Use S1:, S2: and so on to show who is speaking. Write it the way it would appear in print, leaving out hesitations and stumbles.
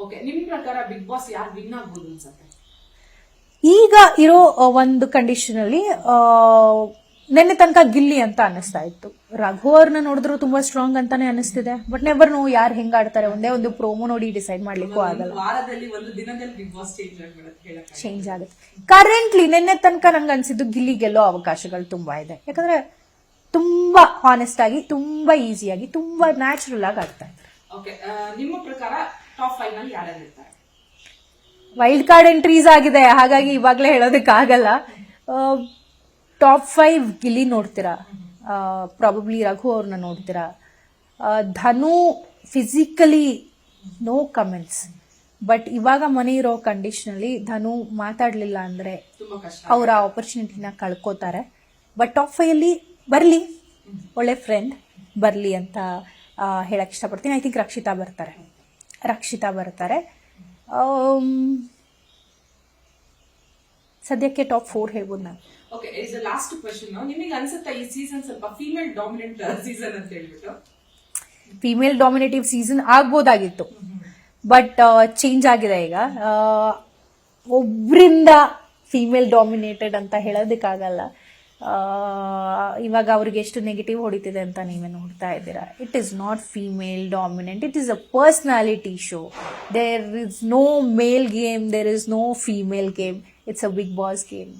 S1: Okay, ನಿಮ್ ಪ್ರಕಾರ big boss ಯಾರು ವಿನ್ ಆಗ್ಬೋದು ಅನ್ಸುತ್ತೆ?
S2: ಈಗ ಇರೋ ಒಂದು ಕಂಡೀಷನ್ ಅಲ್ಲಿ ನಿನ್ನೆ ತನಕ ಗಿಲ್ಲಿ ಅಂತ ಅನಿಸ್ತಾ ಇತ್ತು. ರಘು ಅವ್ರನ್ನ ನೋಡಿದ್ರು ತುಂಬಾ ಸ್ಟ್ರಾಂಗ್ ಅಂತಾನೆ ಅನಿಸ್ತಿದೆ. ಬಟ್ ನೆವರ್ ನೋ ಯಾರು ಹೆಂಗ್ ಆಡ್ತಾರೆ. ಒಂದೇ ಒಂದು ಪ್ರೋಮೋ ನೋಡಿ ಡಿಸೈಡ್ ಮಾಡ್ಲಿಕ್ಕೂ ಆಗಲ್ಲ.
S1: ವಾರದಲ್ಲಿ ಒಂದು ದಿನದಲ್ಲಿ ಬಿಗ್ ಬಾಸ್
S2: ಚೇಂಜ್ ಆಗುತ್ತೆ. ಕರೆಂಟ್ಲಿ ನಿನ್ನೆ ತನಕ ನಂಗೆ ಅನ್ಸಿದ್ದು ಗಿಲ್ಲಿ ಗೆಲ್ಲೋ ಅವಕಾಶಗಳು ತುಂಬಾ ಇದೆ. ಯಾಕಂದ್ರೆ ತುಂಬಾ ಹಾನೆಸ್ಟ್ ಆಗಿ, ತುಂಬಾ ಈಸಿಯಾಗಿ, ತುಂಬಾ ನ್ಯಾಚುರಲ್ ಆಗಿ ಆಡ್ತಾ ಇದ್ದಾರೆ.
S1: ಓಕೆ, ನಿಮ್ಮ ಪ್ರಕಾರ ಟಾಪ್ 5 ನಲ್ಲಿ ಯಾರ್ಯಾರು ಇರ್ತಾರೆ?
S2: ವೈಲ್ಡ್ ಕಾರ್ಡ್ ಎಂಟ್ರೀಸ್ ಆಗಿದೆ, ಹಾಗಾಗಿ ಇವಾಗಲೇ ಹೇಳೋದಕ್ಕಾಗಲ್ಲ. ಟಾಪ್ 5 ಗಿಲ್ಲಿ ನೋಡ್ತೀರಾ, ಪ್ರಾಬಬ್ಲಿ ರಘು ಅವ್ರನ್ನ ನೋಡ್ತೀರಾ. ಧನು ಫಿಸಿಕಲಿ ನೋ ಕಮೆಂಟ್ಸ್. ಬಟ್ ಇವಾಗ ಮನೆ ಇರೋ ಕಂಡೀಷನ್ ಅಲ್ಲಿ ಧನು ಮಾತಾಡ್ಲಿಲ್ಲ ಅಂದ್ರೆ ಅವ್ರ ಆಪರ್ಚುನಿಟಿನ ಕಳ್ಕೋತಾರೆ. ಬಟ್ ಟಾಪ್ 5 ಅಲ್ಲಿ ಬರ್ಲಿ, ಒಳ್ಳೆ ಫ್ರೆಂಡ್ ಬರ್ಲಿ ಅಂತ ಹೇಳಕ್ ಇಷ್ಟಪಡ್ತೀನಿ. ಐ ಥಿಂಕ್ ರಕ್ಷಿತಾ ಬರ್ತಾರೆ. ಸದ್ಯಕ್ಕೆ ಟಾಪ್ 4 ಹೇಳ್ಬೋದು ನಾನು.
S1: Okay, is last question. ನಿಮಗೆ ಅನ್ಸುತ್ತಾ ಈ ಸೀಸನ್ ಸ್ವಲ್ಪ ಫೀಮೇಲ್ ಡಾಮಿನೆಂಟ್ ಸೀಸನ್ ಅಂತ ಹೇಳ್ಬಿಟ್ಟು?
S2: Female dominative season ಆಗ್ಬೋದಾಗಿತ್ತು, but change ಆಗಿದೆ ಈಗ. ಒಬ್ರಿಂದ ಫೀಮೇಲ್ ಡಾಮಿನೇಟೆಡ್ ಅಂತ ಹೇಳೋದಕ್ಕಾಗಲ್ಲ. ಇವಾಗ ಅವ್ರಿಗೆ ಎಷ್ಟು ನೆಗೆಟಿವ್ ಹೊಡಿತಿದೆ ಅಂತ ನೀವೇ ನೋಡ್ತಾ ಇದ್ದೀರಾ. It is not female dominant, it is a personality show. There is no male game, there is no female game. It's a Bigg Boss game.